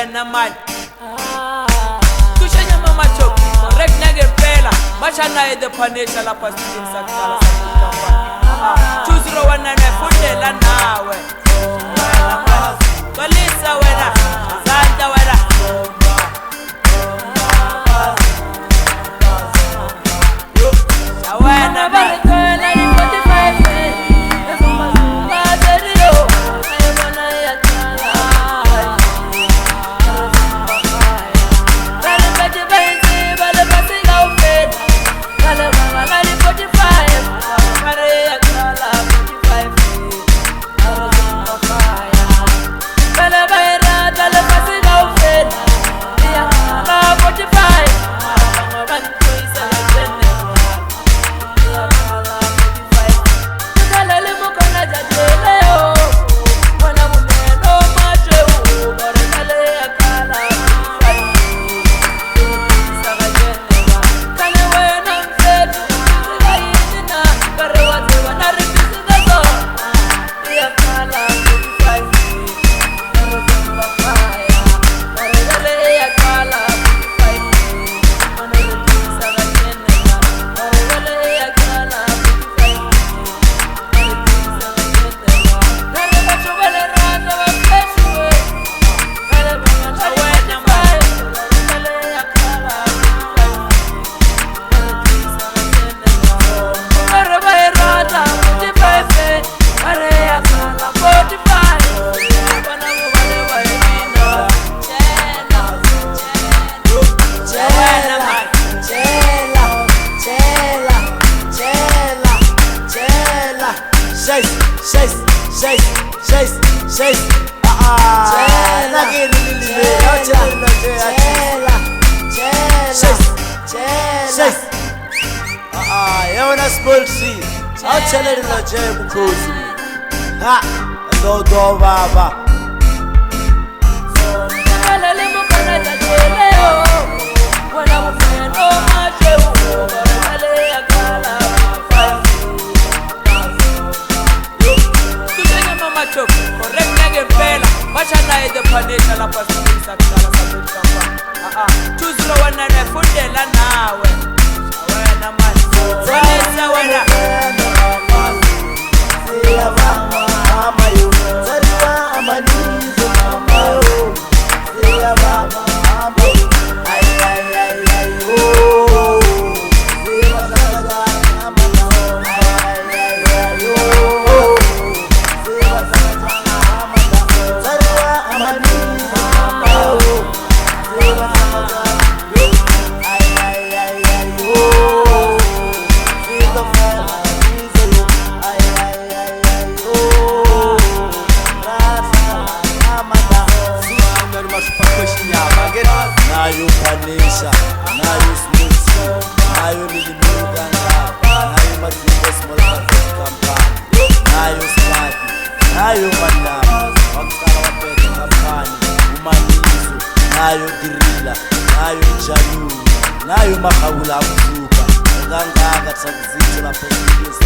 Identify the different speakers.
Speaker 1: wena mani kushenya mama chok correct ngempela masha naye the panisha lapha studio sakala sakala 201 fundela nawe Kalisa wena Zanda wena Wena barikona ni 45 Ezuma zuma zeriyo Ayebona yakala Kale bati baisi bale basi ga ufeda Kale mama nani 45 Kare yakala 45 Arozuma faya Kale baira kale basi ga ufeda Yakala 45 Mama bani kuisa jene Yona spolsi awuthelela nje bukhosi ha ndo baba ngalale mukana jatheleo wena mfeno majewu ngalale yakala kushenya mama chok correct ngempela basha naye the panisha lapha studio sakala sakala 201 fundela nawe wena mani Vanessa wena Siya mama yo Zariwa amanizo mama yo Siya mama yo Ay ay ay ay oh Siya mama yo Ay ay ay oh Siya mama yo Zariwa amanizo mama yo Siya mama yo Ay ay ay ay oh Nayo panisha, nayo smoothie, nayo lilimuganga, nayo matimbo small business company, nayo smart, nayo manama, wakutala wapete kampani, umanizo, nayo grilla, nayo jalu, nayo makawula akuzuka, uganga katakuzito la positivist.